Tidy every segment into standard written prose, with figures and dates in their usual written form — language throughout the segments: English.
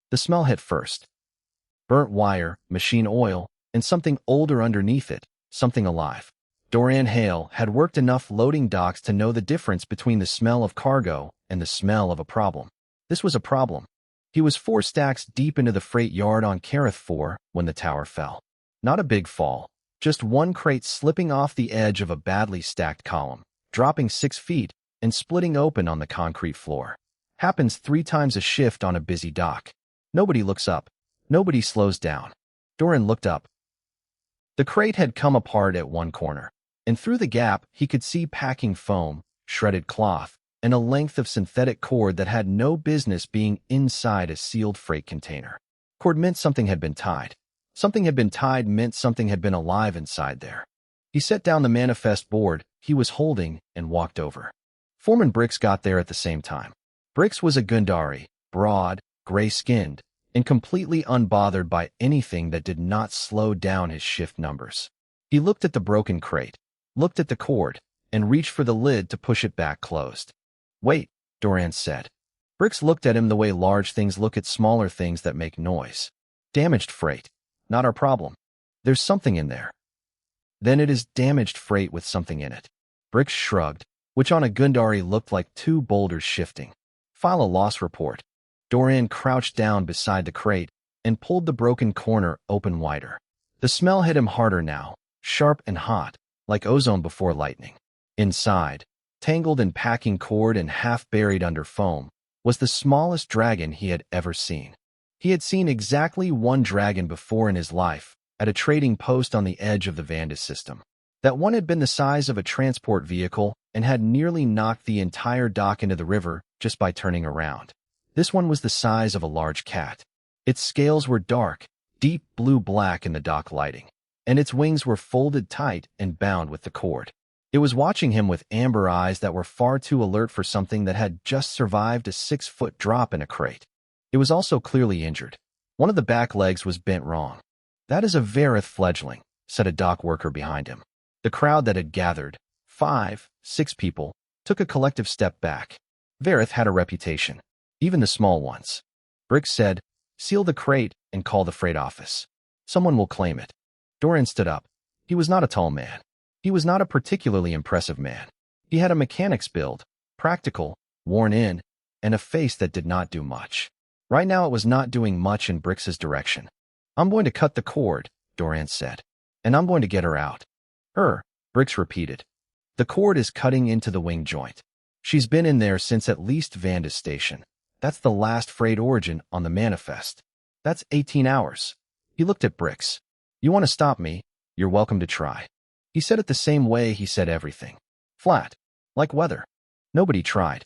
The smell hit first. Burnt wire, machine oil, and something older underneath it, something alive. Dorian Hale had worked enough loading docks to know the difference between the smell of cargo and the smell of a problem. This was a problem. He was 4 stacks deep into the freight yard on Kareth 4 when the tower fell. Not a big fall, just one crate slipping off the edge of a badly stacked column, dropping 6 feet and splitting open on the concrete floor. Happens 3 times a shift on a busy dock. Nobody looks up. Nobody slows down. Dorian looked up. The crate had come apart at one corner, and through the gap he could see packing foam, shredded cloth, and a length of synthetic cord that had no business being inside a sealed freight container. Cord meant something had been tied. Something had been tied meant something had been alive inside there. He set down the manifest board he was holding and walked over. Foreman Brix got there at the same time. Brix was a Gundari, broad, gray-skinned, and completely unbothered by anything that did not slow down his shift numbers. He looked at the broken crate, looked at the cord, and reached for the lid to push it back closed. "Wait," Dorian said. Brix looked at him the way large things look at smaller things that make noise. "Damaged freight. Not our problem. There's something in there." "Then it is damaged freight with something in it." Brix shrugged, which on a Gundari looked like 2 boulders shifting. "File a loss report." Dorian crouched down beside the crate and pulled the broken corner open wider. The smell hit him harder now, sharp and hot, like ozone before lightning. Inside, tangled in packing cord and half buried under foam, was the smallest dragon he had ever seen. He had seen exactly one dragon before in his life, at a trading post on the edge of the Vandus system. That one had been the size of a transport vehicle and had nearly knocked the entire dock into the river just by turning around. This one was the size of a large cat. Its scales were dark, deep blue-black in the dock lighting, and its wings were folded tight and bound with the cord. It was watching him with amber eyes that were far too alert for something that had just survived a 6-foot drop in a crate. It was also clearly injured. One of the back legs was bent wrong. "That is a Vareth fledgling," said a dock worker behind him. The crowd that had gathered, 5, 6 people, took a collective step back. Vareth had a reputation, even the small ones. Brix said, "Seal the crate and call the freight office. Someone will claim it." Dorian stood up. He was not a tall man. He was not a particularly impressive man. He had a mechanic's build, practical, worn in, and a face that did not do much. Right now it was not doing much in Brix's direction. "I'm going to cut the cord," Dorian said, "and I'm going to get her out." Brix repeated. "The cord is cutting into the wing joint. She's been in there since at least Vandus Station. That's the last freight origin on the manifest. That's 18 hours. He looked at Brix. "You want to stop me? You're welcome to try." He said it the same way he said everything. Flat. Like weather. Nobody tried.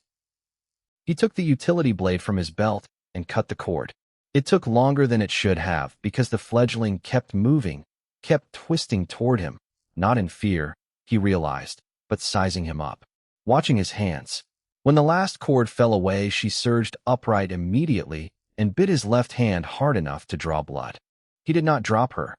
He took the utility blade from his belt and cut the cord. It took longer than it should have because the fledgling kept moving, kept twisting toward him, not in fear, he realized, but sizing him up. Watching his hands. When the last cord fell away, she surged upright immediately and bit his left hand hard enough to draw blood. He did not drop her.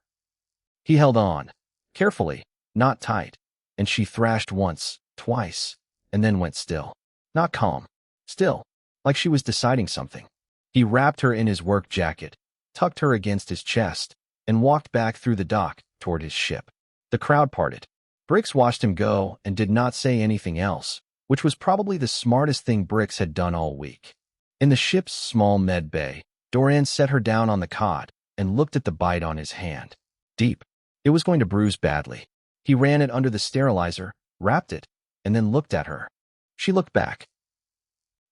He held on, carefully, not tight, and she thrashed once, twice, and then went still. Not calm. Still, like she was deciding something. He wrapped her in his work jacket, tucked her against his chest, and walked back through the dock toward his ship. The crowd parted. Brix watched him go and did not say anything else, which was probably the smartest thing Brix had done all week. In the ship's small med bay, Dorian set her down on the cot and looked at the bite on his hand. Deep. It was going to bruise badly. He ran it under the sterilizer, wrapped it, and then looked at her. She looked back.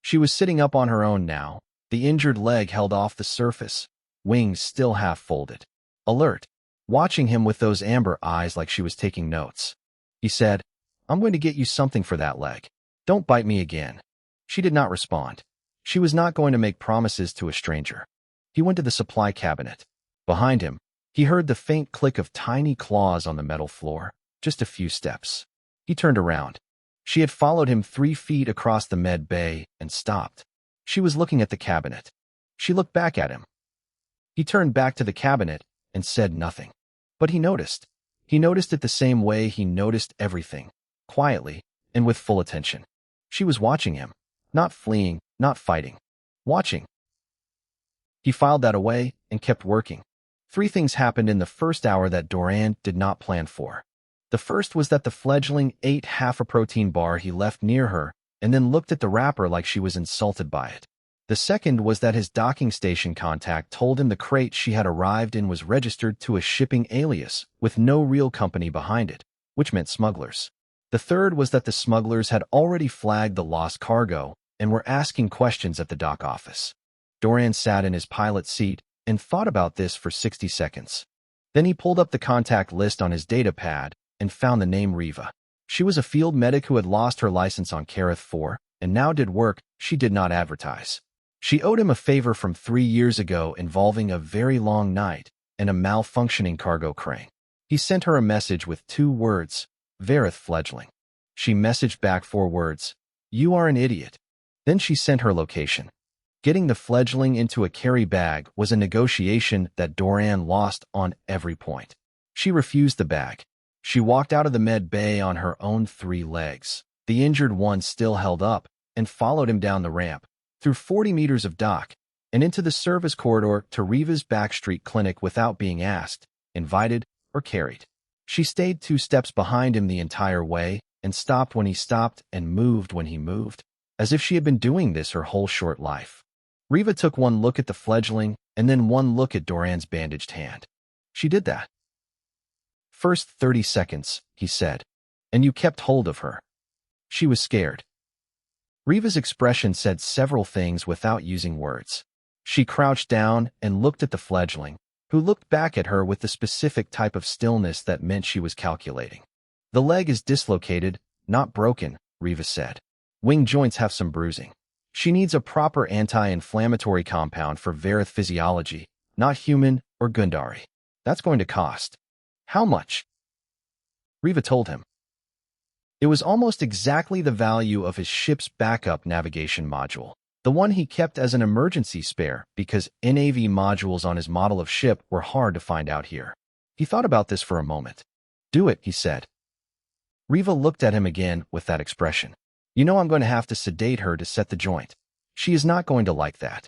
She was sitting up on her own now, the injured leg held off the surface, wings still half folded. Alert, watching him with those amber eyes like she was taking notes. He said, "I'm going to get you something for that leg. Don't bite me again." She did not respond. She was not going to make promises to a stranger. He went to the supply cabinet. Behind him, he heard the faint click of tiny claws on the metal floor, just a few steps. He turned around. She had followed him 3 feet across the med bay and stopped. She was looking at the cabinet. She looked back at him. He turned back to the cabinet and said nothing. But he noticed. He noticed it the same way he noticed everything, quietly and with full attention. She was watching him, not fleeing, not fighting. Watching. He filed that away and kept working. 3 things happened in the first hour that Doran did not plan for. The first was that the fledgling ate half a protein bar he left near her and then looked at the wrapper like she was insulted by it. The second was that his docking station contact told him the crate she had arrived in was registered to a shipping alias with no real company behind it, which meant smugglers. The third was that the smugglers had already flagged the lost cargo and were asking questions at the dock office. Doran sat in his pilot's seat and thought about this for 60 seconds. Then he pulled up the contact list on his data pad and found the name Riva. She was a field medic who had lost her license on Kareth 4 and now did work she did not advertise. She owed him a favor from 3 years ago involving a very long night and a malfunctioning cargo crane. He sent her a message with 2 words, Vareth fledgling. She messaged back 4 words, you are an idiot. Then she sent her location. Getting the fledgling into a carry bag was a negotiation that Doran lost on every point. She refused the bag. She walked out of the med bay on her own 3 legs. The injured one still held up and followed him down the ramp, through 40 meters of dock, and into the service corridor to Riva's backstreet clinic without being asked, invited, or carried. She stayed 2 steps behind him the entire way and stopped when he stopped and moved when he moved, as if she had been doing this her whole short life. Riva took 1 look at the fledgling and then 1 look at Doran's bandaged hand. She did that. First 30 seconds, he said, and you kept hold of her. She was scared. Riva's expression said several things without using words. She crouched down and looked at the fledgling, who looked back at her with the specific type of stillness that meant she was calculating. The leg is dislocated, not broken, Riva said. Wing joints have some bruising. She needs a proper anti-inflammatory compound for Vareth physiology, not human or Gundari. That's going to cost. How much? Riva told him. It was almost exactly the value of his ship's backup navigation module, the one he kept as an emergency spare because NAV modules on his model of ship were hard to find out here. He thought about this for a moment. Do it, he said. Riva looked at him again with that expression. You know I'm going to have to sedate her to set the joint. She is not going to like that.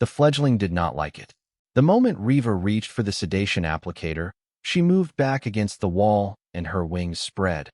The fledgling did not like it. The moment Riva reached for the sedation applicator, she moved back against the wall and her wings spread,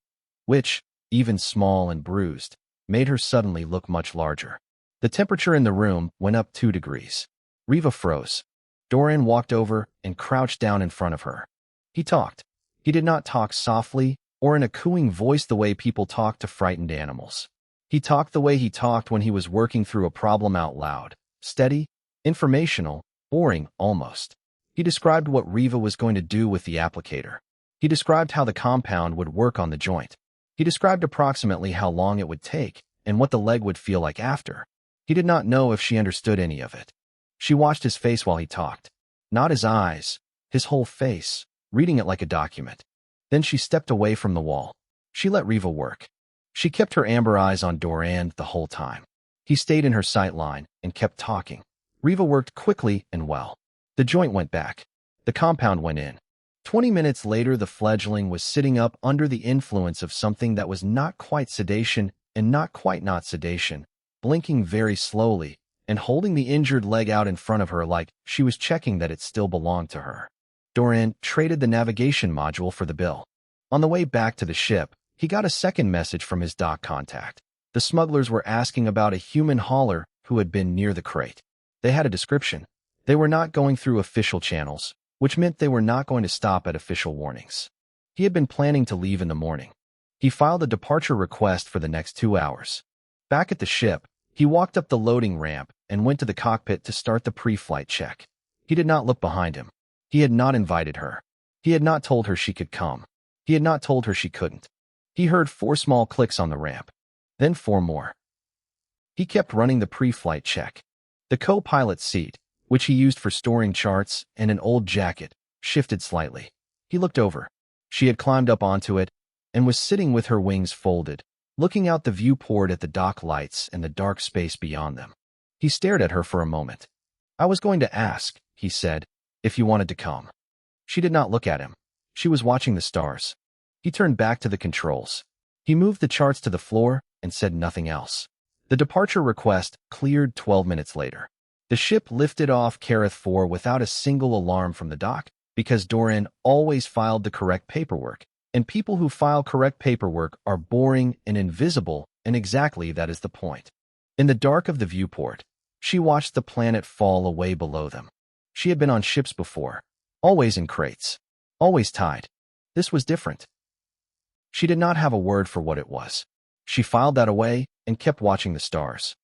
which, even small and bruised, made her suddenly look much larger. The temperature in the room went up 2 degrees. Riva froze. Doran walked over and crouched down in front of her. He talked. He did not talk softly or in a cooing voice the way people talk to frightened animals. He talked the way he talked when he was working through a problem out loud, steady, informational, boring almost. He described what Riva was going to do with the applicator. He described how the compound would work on the joint. He described approximately how long it would take and what the leg would feel like after. He did not know if she understood any of it. She watched his face while he talked. Not his eyes, his whole face, reading it like a document. Then she stepped away from the wall. She let Riva work. She kept her amber eyes on Doran the whole time. He stayed in her sight line and kept talking. Riva worked quickly and well. The joint went back. The compound went in. 20 minutes later, the fledgling was sitting up under the influence of something that was not quite sedation and not quite not sedation, blinking very slowly and holding the injured leg out in front of her like she was checking that it still belonged to her. Doran traded the navigation module for the bill. On the way back to the ship, he got a second message from his dock contact. The smugglers were asking about a human hauler who had been near the crate. They had a description. They were not going through official channels, which meant they were not going to stop at official warnings. He had been planning to leave in the morning. He filed a departure request for the next 2 hours. Back at the ship, he walked up the loading ramp and went to the cockpit to start the pre-flight check. He did not look behind him. He had not invited her. He had not told her she could come. He had not told her she couldn't. He heard 4 small clicks on the ramp. Then 4 more. He kept running the pre-flight check. The co-pilot's seat, which he used for storing charts and an old jacket, shifted slightly. He looked over. She had climbed up onto it and was sitting with her wings folded, looking out the viewport at the dock lights and the dark space beyond them. He stared at her for a moment. I was going to ask, he said, if you wanted to come. She did not look at him. She was watching the stars. He turned back to the controls. He moved the charts to the floor and said nothing else. The departure request cleared 12 minutes later. The ship lifted off Kareth 4 without a single alarm from the dock, because Dorian always filed the correct paperwork, and people who file correct paperwork are boring and invisible, and exactly that is the point. In the dark of the viewport, she watched the planet fall away below them. She had been on ships before, always in crates, always tied. This was different. She did not have a word for what it was. She filed that away and kept watching the stars.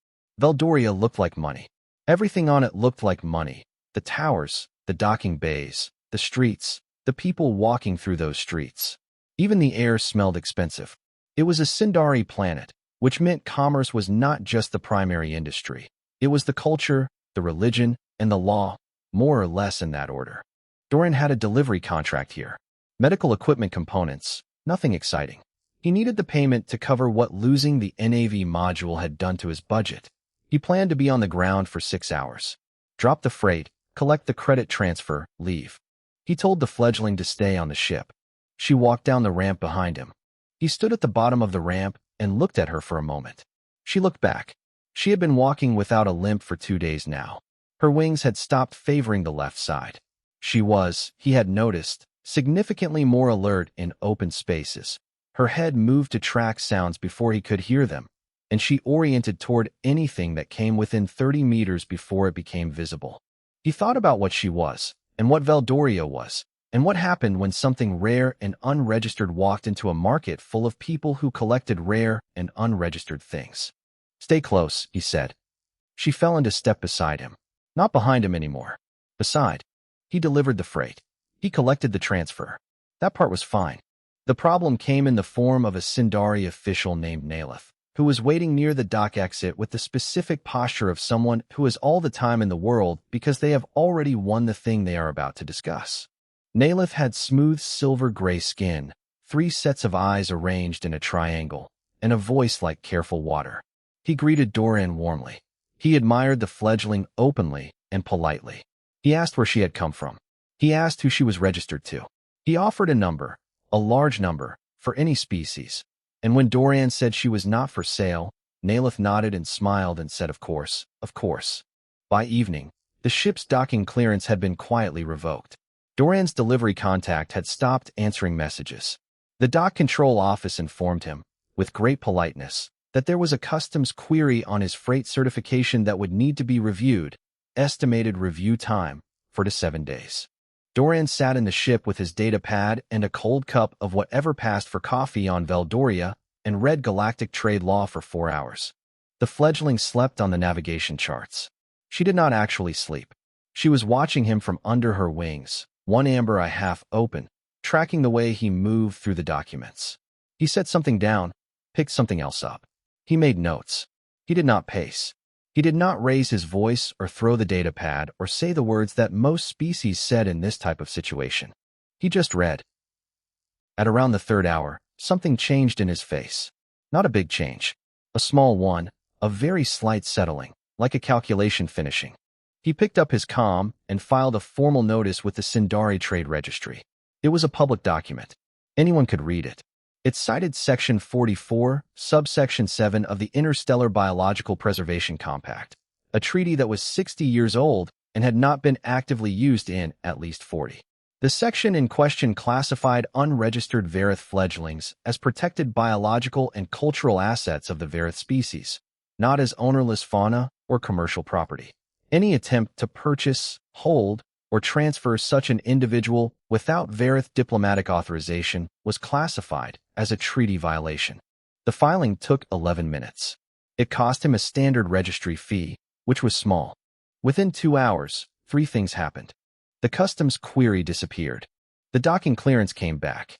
Veldoria looked like money. Everything on it looked like money. The towers, the docking bays, the streets, the people walking through those streets. Even the air smelled expensive. It was a Sindari planet, which meant commerce was not just the primary industry. It was the culture, the religion, and the law, more or less in that order. Dorian had a delivery contract here. Medical equipment components, nothing exciting. He needed the payment to cover what losing the NAV module had done to his budget. He planned to be on the ground for 6 hours. Drop the freight, collect the credit transfer, leave. He told the fledgling to stay on the ship. She walked down the ramp behind him. He stood at the bottom of the ramp and looked at her for a moment. She looked back. She had been walking without a limp for 2 days now. Her wings had stopped favoring the left side. She was, he had noticed, significantly more alert in open spaces. Her head moved to track sounds before he could hear them, and she oriented toward anything that came within 30 meters before it became visible. He thought about what she was, and what Veldoria was, and what happened when something rare and unregistered walked into a market full of people who collected rare and unregistered things. "Stay close," he said. She fell into step beside him. Not behind him anymore. Beside. He delivered the freight. He collected the transfer. That part was fine. The problem came in the form of a Sindari official named Nalith, who was waiting near the dock exit with the specific posture of someone who has all the time in the world because they have already won the thing they are about to discuss. Nalith had smooth silver-gray skin, 3 sets of eyes arranged in a triangle, and a voice like careful water. He greeted Dorian warmly. He admired the fledgling openly and politely. He asked where she had come from. He asked who she was registered to. He offered a number, a large number, for any species. And when Dorian said she was not for sale, Nalith nodded and smiled and said, of course, of course. By evening, the ship's docking clearance had been quietly revoked. Dorian's delivery contact had stopped answering messages. The dock control office informed him, with great politeness, that there was a customs query on his freight certification that would need to be reviewed, estimated review time, 4 to 7 days. Dorian sat in the ship with his data pad and a cold cup of whatever passed for coffee on Veldoria and read galactic trade law for 4 hours. The fledgling slept on the navigation charts. She did not actually sleep. She was watching him from under her wings, one amber eye half open, tracking the way he moved through the documents. He set something down, picked something else up. He made notes. He did not pace. He did not raise his voice or throw the data pad or say the words that most species said in this type of situation. He just read. At around the 3rd hour, something changed in his face. Not a big change. A small one, a very slight settling, like a calculation finishing. He picked up his comm and filed a formal notice with the Sindari Trade Registry. It was a public document. Anyone could read it. It cited Section 44, Subsection 7 of the Interstellar Biological Preservation Compact, a treaty that was 60 years old and had not been actively used in at least 40. The section in question classified unregistered Varith fledglings as protected biological and cultural assets of the Varith species, not as ownerless fauna or commercial property. Any attempt to purchase, hold, or transfer such an individual without Varith diplomatic authorization was classified as a treaty violation. The filing took 11 minutes. It cost him a standard registry fee, which was small. Within 2 hours, 3 things happened. The customs query disappeared. The docking clearance came back.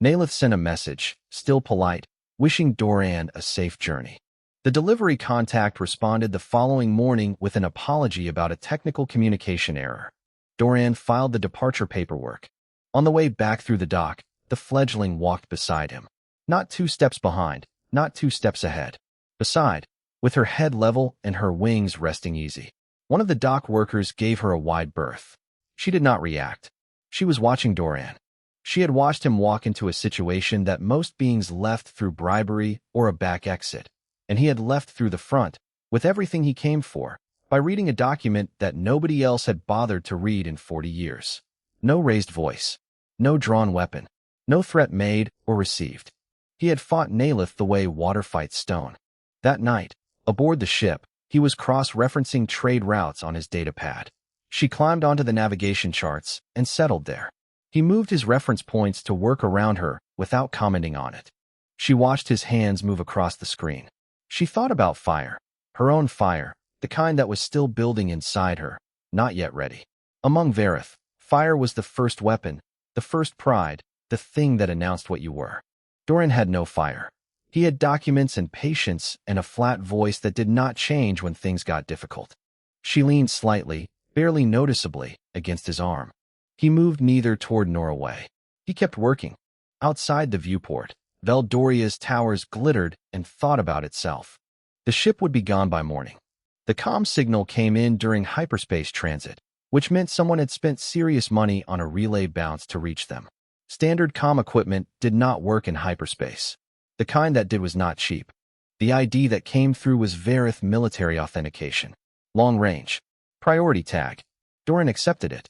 Nalith sent a message, still polite, wishing Dorian a safe journey. The delivery contact responded the following morning with an apology about a technical communication error. Dorian filed the departure paperwork. On the way back through the dock, the fledgling walked beside him. Not 2 steps behind, not 2 steps ahead. Beside, with her head level and her wings resting easy. One of the dock workers gave her a wide berth. She did not react. She was watching Dorian. She had watched him walk into a situation that most beings left through bribery or a back exit, and he had left through the front, with everything he came for, by reading a document that nobody else had bothered to read in 40 years. No raised voice, no drawn weapon, no threat made or received. He had fought Nalith the way water fights stone. That night, aboard the ship, he was cross-referencing trade routes on his datapad. She climbed onto the navigation charts and settled there. He moved his reference points to work around her without commenting on it. She watched his hands move across the screen. She thought about fire, her own fire, the kind that was still building inside her, not yet ready. Among Vareth, fire was the first weapon, the first pride, the thing that announced what you were. Doran had no fire. He had documents and patience and a flat voice that did not change when things got difficult. She leaned slightly, barely noticeably, against his arm. He moved neither toward nor away. He kept working. Outside the viewport, Veldoria's towers glittered and thought about itself. The ship would be gone by morning. The comm signal came in during hyperspace transit, which meant someone had spent serious money on a relay bounce to reach them. Standard comm equipment did not work in hyperspace. The kind that did was not cheap. The ID that came through was Vareth military authentication. Long range. Priority tag. Doran accepted it.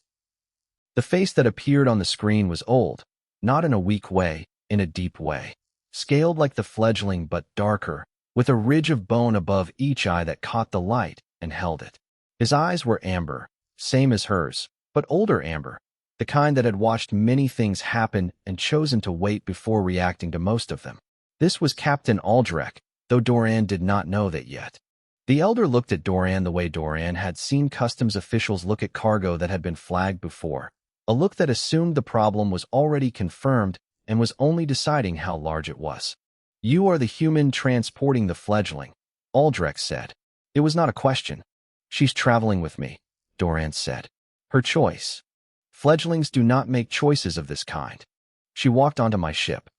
The face that appeared on the screen was old, not in a weak way, in a deep way. Scaled like the fledgling but darker, with a ridge of bone above each eye that caught the light and held it. His eyes were amber, same as hers, but older amber, the kind that had watched many things happen and chosen to wait before reacting to most of them. This was Captain Aldrich, though Doran did not know that yet. The elder looked at Doran the way Doran had seen customs officials look at cargo that had been flagged before, a look that assumed the problem was already confirmed and was only deciding how large it was. "You are the human transporting the fledgling," Aldrich said. It was not a question. "She's traveling with me," Doran said. "Her choice. Fledglings do not make choices of this kind. She walked onto my ship.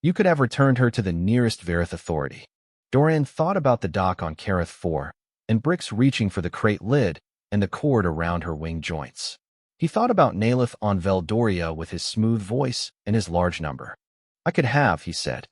You could have returned her to the nearest Vareth authority." Doran thought about the dock on Kareth 4, and bricks reaching for the crate lid and the cord around her wing joints. He thought about Nalith on Veldoria with his smooth voice and his large number. "I could have," he said.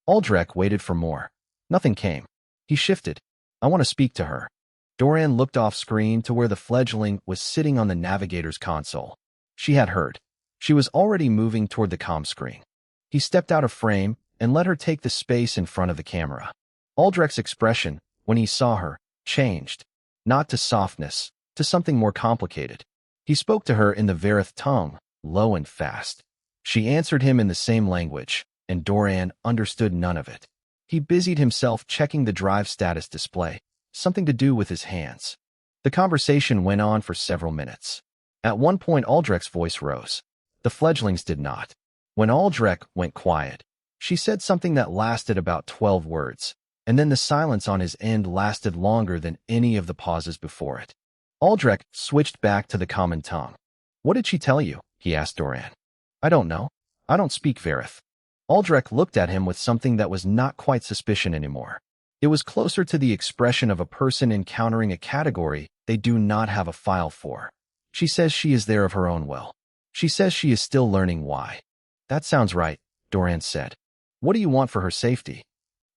Aldrich waited for more. Nothing came. He shifted. "I want to speak to her." Doran looked off screen to where the fledgling was sitting on the navigator's console. She had heard. She was already moving toward the comm screen. He stepped out of frame and let her take the space in front of the camera. Aldrich's expression, when he saw her, changed. Not to softness, to something more complicated. He spoke to her in the Vareth tongue, low and fast. She answered him in the same language, and Doran understood none of it. He busied himself checking the drive status display, something to do with his hands. The conversation went on for several minutes. At one point Aldrich's voice rose. The fledglings did not. When Aldrich went quiet, she said something that lasted about 12 words, and then the silence on his end lasted longer than any of the pauses before it. Aldrich switched back to the common tongue. "What did she tell you?" he asked Doran. "I don't know. I don't speak Vareth." Aldrich looked at him with something that was not quite suspicion anymore. It was closer to the expression of a person encountering a category they do not have a file for. "She says she is there of her own will. She says she is still learning why." "That sounds right," Doran said. "What do you want for her safety?"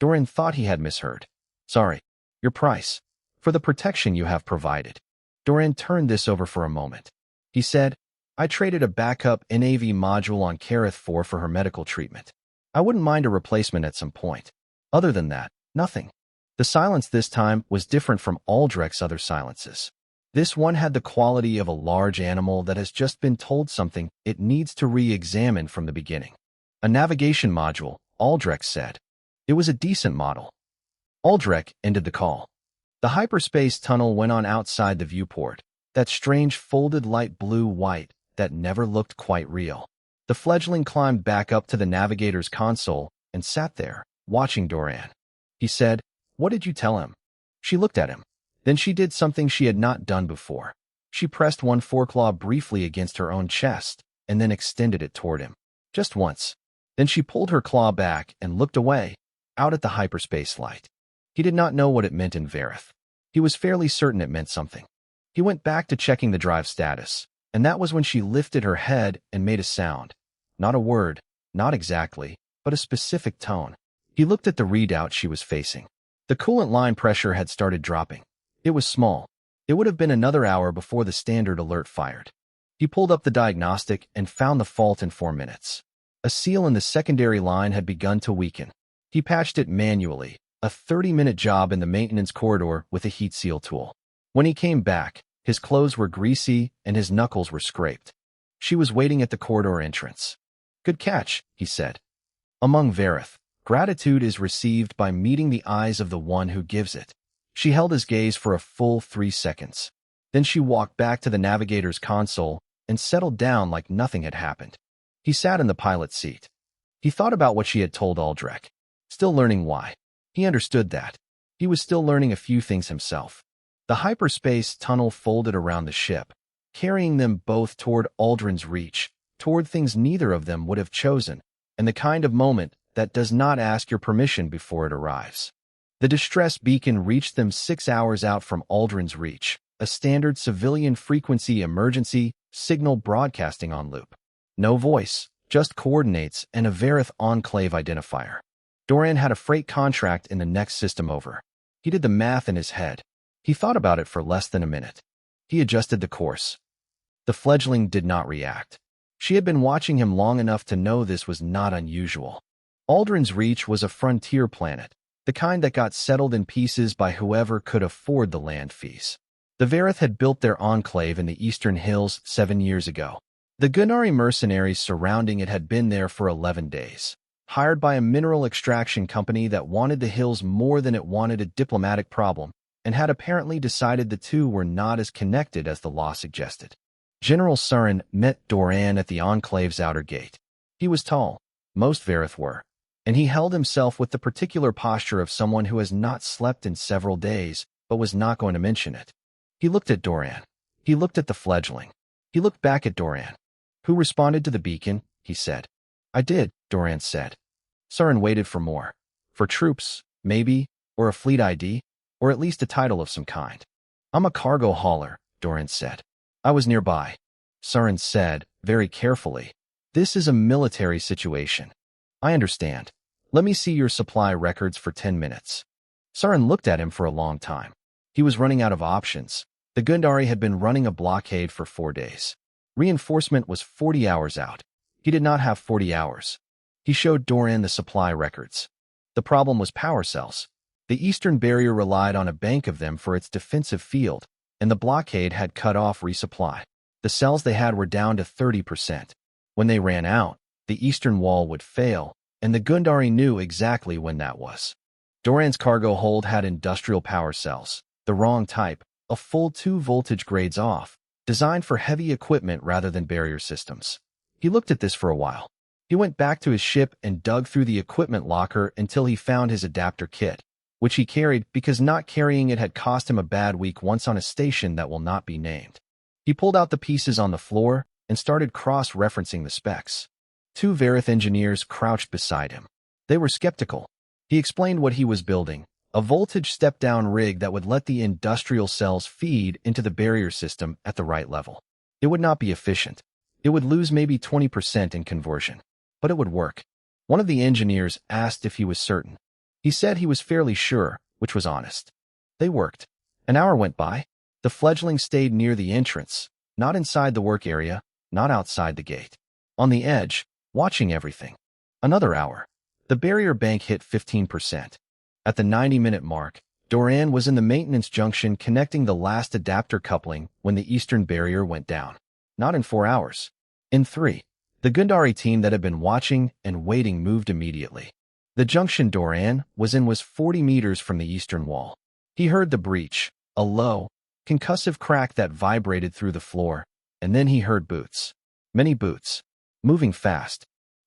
Doran thought he had misheard. "Sorry. Your price. For the protection you have provided." Doran turned this over for a moment. He said, "I traded a backup NAV module on Kareth 4 for her medical treatment. I wouldn't mind a replacement at some point. Other than that, nothing." The silence this time was different from Aldrich's other silences. This one had the quality of a large animal that has just been told something it needs to re-examine from the beginning. "A navigation module," Aldrich said. "It was a decent model." Aldrich ended the call. The hyperspace tunnel went on outside the viewport, that strange folded light blue-white that never looked quite real. The fledgling climbed back up to the navigator's console and sat there, watching Doran. He said, "What did you tell him?" She looked at him. Then she did something she had not done before. She pressed one foreclaw briefly against her own chest and then extended it toward him. Just once. Then she pulled her claw back and looked away, out at the hyperspace light. He did not know what it meant in Vareth. He was fairly certain it meant something. He went back to checking the drive status, and that was when she lifted her head and made a sound. Not a word, not exactly, but a specific tone. He looked at the readout she was facing. The coolant line pressure had started dropping. It was small, It would have been another hour before the standard alert fired. He pulled up the diagnostic and found the fault in 4 minutes. A seal in the secondary line had begun to weaken. He patched it manually, a 30-minute job in the maintenance corridor with a heat seal tool. When he came back, his clothes were greasy and his knuckles were scraped. She was waiting at the corridor entrance. "Good catch," he said. Among Vareth, gratitude is received by meeting the eyes of the one who gives it. She held his gaze for a full 3 seconds. Then she walked back to the navigator's console and settled down like nothing had happened. He sat in the pilot's seat. He thought about what she had told Aldrich. Still learning why. He understood that. He was still learning a few things himself. The hyperspace tunnel folded around the ship, carrying them both toward Aldrin's reach, toward things neither of them would have chosen, and the kind of moment that does not ask your permission before it arrives. The distress beacon reached them 6 hours out from Aldrin's reach, a standard civilian frequency emergency signal broadcasting on loop. No voice, just coordinates and a Vareth enclave identifier. Dorian had a freight contract in the next system over. He did the math in his head. He thought about it for less than a minute. He adjusted the course. The fledgling did not react. She had been watching him long enough to know this was not unusual. Aldrin's Reach was a frontier planet, the kind that got settled in pieces by whoever could afford the land fees. The Vareth had built their enclave in the eastern hills 7 years ago. The Gunari mercenaries surrounding it had been there for 11 days, hired by a mineral extraction company that wanted the hills more than it wanted a diplomatic problem, and had apparently decided the two were not as connected as the law suggested. General Surin met Doran at the enclave's outer gate. He was tall, most Vareth were, and he held himself with the particular posture of someone who has not slept in several days, but was not going to mention it. He looked at Doran. He looked at the fledgling. He looked back at Doran. "Who responded to the beacon?" he said. "I did," Doran said. Surin waited for more. For troops, maybe, or a fleet ID, or at least a title of some kind. "I'm a cargo hauler," Doran said. "I was nearby." Surin said, very carefully, "This is a military situation. I understand. Let me see your supply records for 10 minutes. Surin looked at him for a long time. He was running out of options. The Gundari had been running a blockade for 4 days. Reinforcement was 40 hours out. He did not have 40 hours. He showed Doran the supply records. The problem was power cells. The eastern barrier relied on a bank of them for its defensive field, and the blockade had cut off resupply. The cells they had were down to 30%. When they ran out, the eastern wall would fail, and the Gundari knew exactly when that was. Doran's cargo hold had industrial power cells, the wrong type, a full 2 voltage grades off, designed for heavy equipment rather than barrier systems. He looked at this for a while. He went back to his ship and dug through the equipment locker until he found his adapter kit, which he carried because not carrying it had cost him a bad week once on a station that will not be named. He pulled out the pieces on the floor and started cross-referencing the specs. 2 Vareth engineers crouched beside him. They were skeptical. He explained what he was building, a voltage step-down rig that would let the industrial cells feed into the barrier system at the right level. It would not be efficient. It would lose maybe 20% in conversion. But it would work. One of the engineers asked if he was certain. He said he was fairly sure, which was honest. They worked. An hour went by. The fledgling stayed near the entrance, not inside the work area, not outside the gate. On the edge, watching everything. Another hour. The barrier bank hit 15%. At the 90-minute mark, Doran was in the maintenance junction connecting the last adapter coupling when the eastern barrier went down. Not in 4 hours. In 3. The Gundari team that had been watching and waiting moved immediately. The junction Doran was in was 40 meters from the eastern wall. He heard the breach, a low, concussive crack that vibrated through the floor, and then he heard boots. Many boots. Moving fast.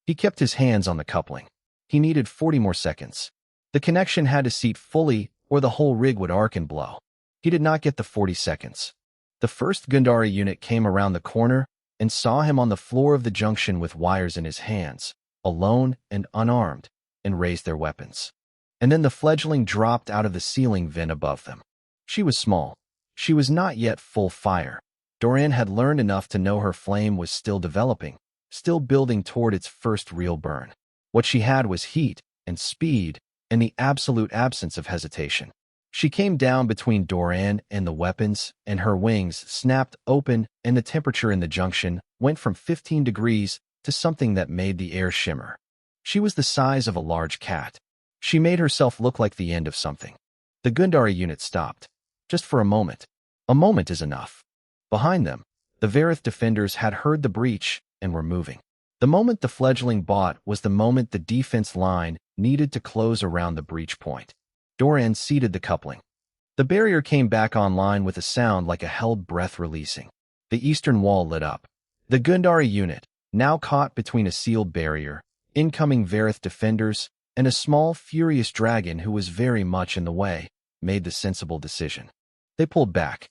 He kept his hands on the coupling. He needed 40 more seconds. The connection had to seat fully, or the whole rig would arc and blow. He did not get the 40 seconds. The first Gundari unit came around the corner and saw him on the floor of the junction with wires in his hands, alone and unarmed, and raised their weapons. And then the fledgling dropped out of the ceiling vent above them. She was small. She was not yet full fire. Doran had learned enough to know her flame was still developing, still building toward its first real burn. What she had was heat and speed and the absolute absence of hesitation. She came down between Doran and the weapons, and her wings snapped open, and the temperature in the junction went from 15 degrees to something that made the air shimmer. She was the size of a large cat. She made herself look like the end of something. The Gundari unit stopped. Just for a moment. A moment is enough. Behind them, the Varith defenders had heard the breach and were moving. The moment the fledgling bought was the moment the defense line needed to close around the breach point. Doran seated the coupling. The barrier came back online with a sound like a held breath releasing. The eastern wall lit up. The Gundari unit, now caught between a sealed barrier, incoming Varith defenders, and a small, furious dragon who was very much in the way, made the sensible decision. They pulled back.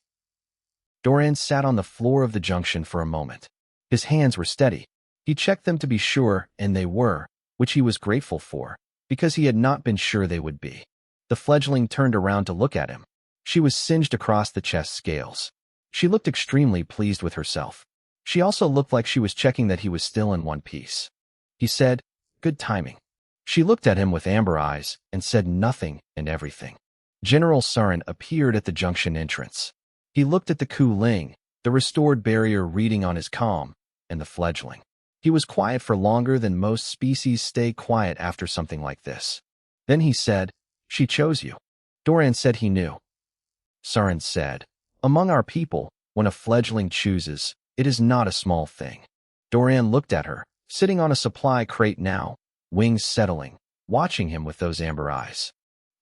Doran sat on the floor of the junction for a moment. His hands were steady. He checked them to be sure, and they were, which he was grateful for, because he had not been sure they would be. The fledgling turned around to look at him. She was singed across the chest scales. She looked extremely pleased with herself. She also looked like she was checking that he was still in one piece. He said, "Good timing." She looked at him with amber eyes and said nothing and everything. General Sarin appeared at the junction entrance. He looked at the Ku Ling, the restored barrier reading on his comm, and the fledgling. He was quiet for longer than most species stay quiet after something like this. Then he said, "She chose you." Doran said he knew. Sarin said, "Among our people, when a fledgling chooses, it is not a small thing." Doran looked at her, sitting on a supply crate now, wings settling, watching him with those amber eyes.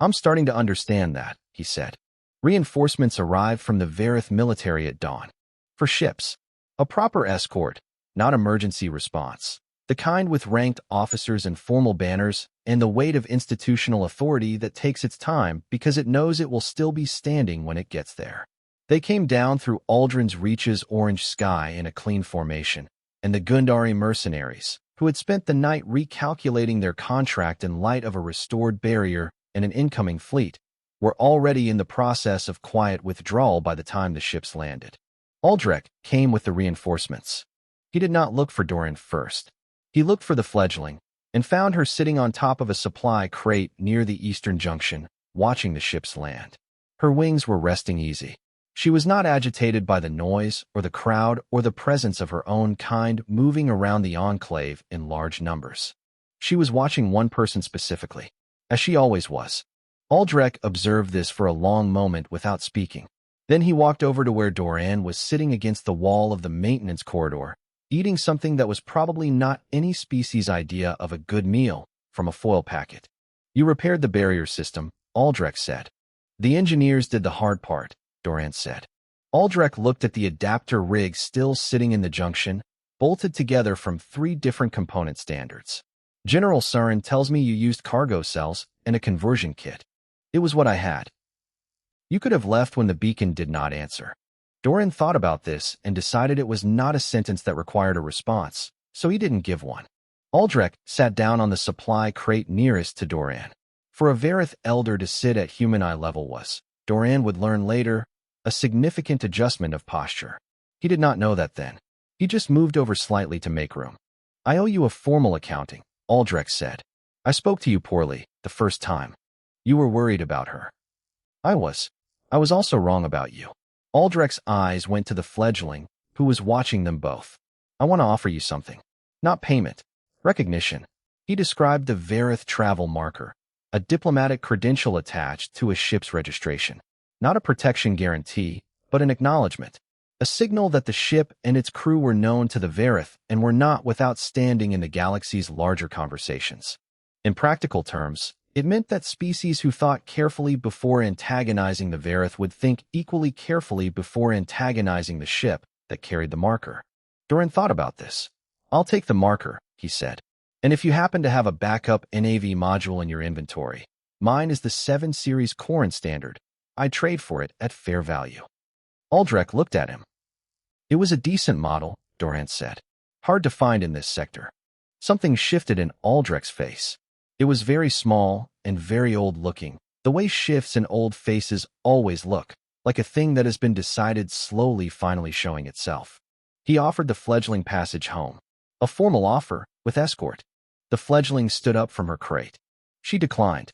"I'm starting to understand that," he said. Reinforcements arrived from the Varith military at dawn. For ships. A proper escort, not emergency response. The kind with ranked officers and formal banners, and the weight of institutional authority that takes its time because it knows it will still be standing when it gets there. They came down through Aldrin's Reach's orange sky in a clean formation, and the Gundari mercenaries, who had spent the night recalculating their contract in light of a restored barrier and an incoming fleet, were already in the process of quiet withdrawal by the time the ships landed. Aldrich came with the reinforcements. He did not look for Doran first. He looked for the fledgling, and found her sitting on top of a supply crate near the eastern junction, watching the ships land. Her wings were resting easy. She was not agitated by the noise or the crowd or the presence of her own kind moving around the enclave in large numbers. She was watching one person specifically, as she always was. Aldrich observed this for a long moment without speaking. Then he walked over to where Doran was sitting against the wall of the maintenance corridor, eating something that was probably not any species' idea of a good meal from a foil packet. "You repaired the barrier system," Aldrich said. "The engineers did the hard part," Doran said. Aldrich looked at the adapter rig still sitting in the junction, bolted together from 3 different component standards. "General Sarin tells me you used cargo cells and a conversion kit. It was what I had." "You could have left when the beacon did not answer." Doran thought about this and decided it was not a sentence that required a response, so he didn't give one. Aldrich sat down on the supply crate nearest to Doran. For a Varith elder to sit at human eye level was, Doran would learn later, a significant adjustment of posture. He did not know that then. He just moved over slightly to make room. "I owe you a formal accounting," Aldrich said. "I spoke to you poorly the first time. You were worried about her." I was also wrong about you." Aldrich's eyes went to the fledgling, who was watching them both. "I want to offer you something. Not payment. Recognition." He described the Varith travel marker, a diplomatic credential attached to a ship's registration. Not a protection guarantee, but an acknowledgement. A signal that the ship and its crew were known to the Varith and were not without standing in the galaxy's larger conversations. In practical terms, it meant that species who thought carefully before antagonizing the Varith would think equally carefully before antagonizing the ship that carried the marker. Doran thought about this. "I'll take the marker," he said. "And if you happen to have a backup NAV module in your inventory, mine is the 7 Series Corin standard. I'd trade for it at fair value." Aldrich looked at him. "It was a decent model," Doran said. "Hard to find in this sector." Something shifted in Aldrich's face. It was very small and very old-looking, the way shifts in old faces always look, like a thing that has been decided slowly finally showing itself. He offered the fledgling passage home. A formal offer, with escort. The fledgling stood up from her crate. She declined.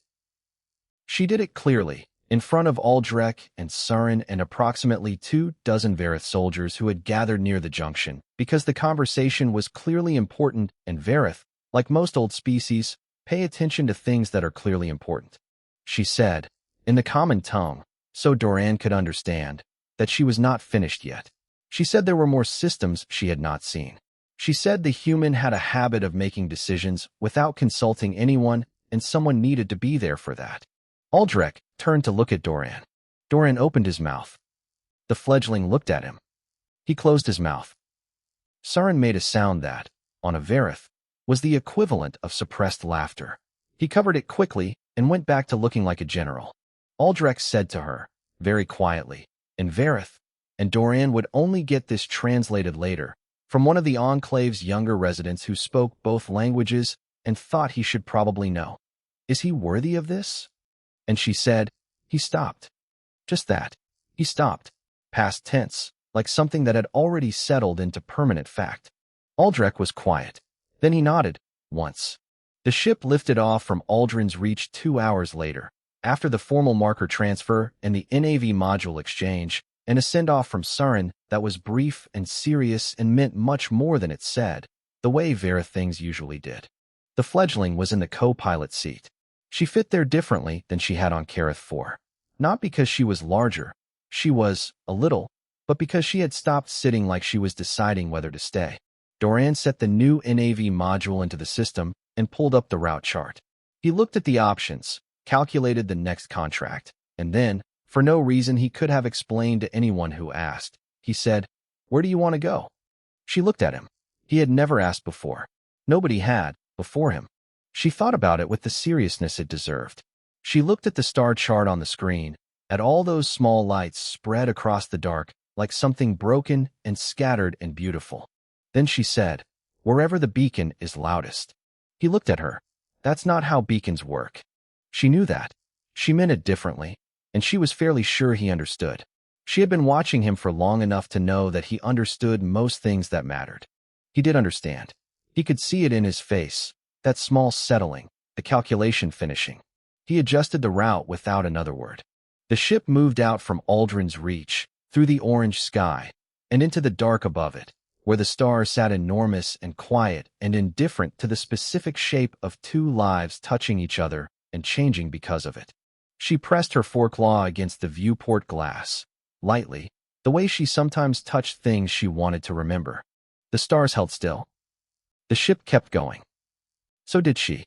She did it clearly, in front of Aldrich and Surin and approximately 24 Varith soldiers who had gathered near the junction, because the conversation was clearly important and Varith, like most old species, pay attention to things that are clearly important. She said, in the common tongue, so Doran could understand, that she was not finished yet. She said there were more systems she had not seen. She said the human had a habit of making decisions without consulting anyone, and someone needed to be there for that. Aldrich turned to look at Doran. Doran opened his mouth. The fledgling looked at him. He closed his mouth. Surin made a sound that, on a Varith, was the equivalent of suppressed laughter. He covered it quickly and went back to looking like a general. Aldrich said to her, very quietly, in Varith, and Doran would only get this translated later, from one of the Enclave's younger residents who spoke both languages and thought he should probably know. Is he worthy of this? And she said, he stopped. Just that. He stopped. Past tense, like something that had already settled into permanent fact. Aldrich was quiet. Then he nodded, once. The ship lifted off from Aldrin's Reach 2 hours later, after the formal marker transfer and the NAV module exchange, and a send-off from Surin that was brief and serious and meant much more than it said, the way Varith things usually did. The fledgling was in the co-pilot seat. She fit there differently than she had on Kareth 4. Not because she was larger, she was, a little, but because she had stopped sitting like she was deciding whether to stay. Doran set the new NAV module into the system and pulled up the route chart. He looked at the options, calculated the next contract, and then, for no reason he could have explained to anyone who asked, he said, "Where do you want to go?" She looked at him. He had never asked before. Nobody had, before him. She thought about it with the seriousness it deserved. She looked at the star chart on the screen, at all those small lights spread across the dark like something broken and scattered and beautiful. Then she said, "Wherever the beacon is loudest." He looked at her. That's not how beacons work. She knew that. She meant it differently, and she was fairly sure he understood. She had been watching him for long enough to know that he understood most things that mattered. He did understand. He could see it in his face, that small settling, the calculation finishing. He adjusted the route without another word. The ship moved out from Aldrin's Reach, through the orange sky, and into the dark above it, where the stars sat enormous and quiet and indifferent to the specific shape of two lives touching each other and changing because of it. She pressed her foreclaw against the viewport glass, lightly, the way she sometimes touched things she wanted to remember. The stars held still. The ship kept going. So did she.